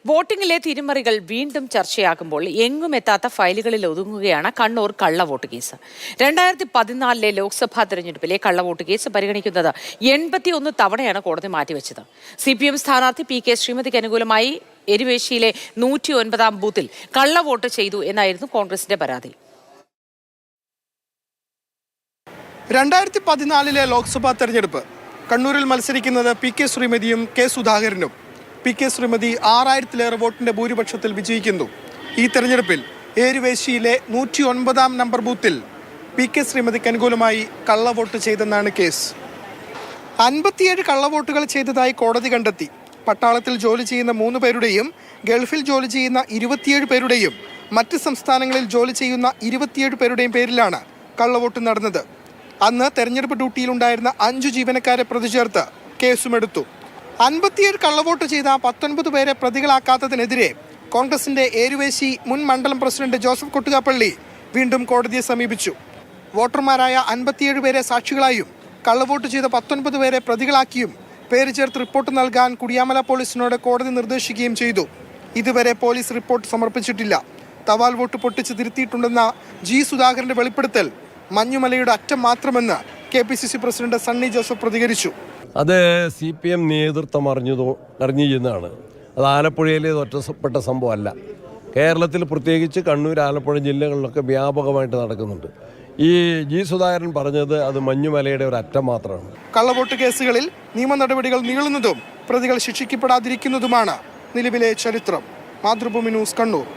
വോട്ടിംഗിലെ തിരിമറികൾ വീണ്ടും ചർച്ചയാകുമ്പോൾ എങ്ങും എത്താത്ത ഫയലുകളിൽ ഒതുങ്ങുകയാണ് കണ്ണൂർ കള്ളവോട്ട് കേസ്. 2014 ലോക്സഭാ തെരഞ്ഞെടുപ്പിലെ കള്ളവോട്ട് കേസ് പരിഗണിക്കുന്നത് 81 തവണയാണ് കോടതി മാറ്റിവെച്ചത്. CPM സ്ഥാനാർത്ഥി PK ശ്രീമതിക്ക് അനുകൂലമായി എരുവേശിയിലെ 109-ാം ബൂത്തിൽ കള്ളവോട്ട് ചെയ്തു എന്നായിരുന്നു കോൺഗ്രസിന്റെ പരാതി. 2014 ലോക്സഭാ തെരഞ്ഞെടുപ്പ് കണ്ണൂരിൽ മത്സരിക്കുന്നത് PK ശ്രീമതിയും K സുധാകരനും. PK ശ്രീമതി 6000-ലേറെ വോട്ടിന്റെ ഭൂരിപക്ഷത്തിൽ വിജയിക്കുന്നു. ഈ തെരഞ്ഞെടുപ്പിൽ ഏരുവേശിയിലെ 109-ാം നമ്പർ ബൂത്തിൽ PK ശ്രീമതിക്ക് അനുകൂലമായി കള്ളവോട്ട് ചെയ്തെന്നാണ് കേസ്. 57 കള്ളവോട്ടുകൾ ചെയ്തതായി കോടതി കണ്ടെത്തി. പട്ടാളത്തിൽ ജോലി ചെയ്യുന്ന 3 പേരുടെയും ഗൾഫിൽ ജോലി ചെയ്യുന്ന 27 പേരുടെയും മറ്റ് സംസ്ഥാനങ്ങളിൽ ജോലി ചെയ്യുന്ന 27 പേരുടെയും പേരിലാണ് കള്ളവോട്ട് നടന്നത്. അന്ന് തെരഞ്ഞെടുപ്പ് ഡ്യൂട്ടിയിലുണ്ടായിരുന്ന 5 ജീവനക്കാരെ പ്രതി ചേർത്ത് കേസുമെടുത്തു. 57 കള്ളവോട്ട് ചെയ്ത 19 പേരെ പ്രതികളാക്കാത്തതിനെതിരെ കോൺഗ്രസിന്റെ ഏരുവേശി മുൻ മണ്ഡലം പ്രസിഡന്റ് ജോസഫ് കൊട്ടുകാപ്പള്ളി വീണ്ടും കോടതിയെ സമീപിച്ചു. വോട്ടർമാരായ 57 പേരെ സാക്ഷികളായും കള്ളവോട്ട് ചെയ്ത 19 പേരെ പ്രതികളാക്കിയും പേര് ചേർത്ത് റിപ്പോർട്ട് നൽകാൻ കുടിയാമല പോലീസിനോട് കോടതി നിർദ്ദേശിക്കുകയും ചെയ്തു. ഇതുവരെ പോലീസ് റിപ്പോർട്ട് സമർപ്പിച്ചിട്ടില്ല. തപാൽ വോട്ട് പൊട്ടിച്ച് തിരുത്തിയിട്ടുണ്ടെന്ന G സുധാകരന്റെ വെളിപ്പെടുത്തൽ മഞ്ഞുമലയുടെ അറ്റം മാത്രമെന്ന് KPCC പ്രസിഡന്റ് സണ്ണി ജോസഫ് പ്രതികരിച്ചു. അത് CPM നേതൃത്വം അറിഞ്ഞിരുന്നതാണ്. അത് ആലപ്പുഴയിലെ ഒറ്റപ്പെട്ട സംഭവമല്ല. കേരളത്തിൽ പ്രത്യേകിച്ച് കണ്ണൂർ, ആലപ്പുഴ ജില്ലകളിലൊക്കെ വ്യാപകമായിട്ട് നടക്കുന്നുണ്ട്. ഈ G സുധാകരൻ പറഞ്ഞത് അത് മഞ്ഞുമലയുടെ ഒരു അറ്റം മാത്രമാണ്. കള്ളവോട്ട് കേസുകളിൽ നിയമ നടപടികൾ നീളുന്നതും പ്രതികൾ ശിക്ഷിക്കപ്പെടാതിരിക്കുന്നതുമാണ് നിലവിലെ ചരിത്രം. മാതൃഭൂമി ന്യൂസ്, കണ്ണൂർ.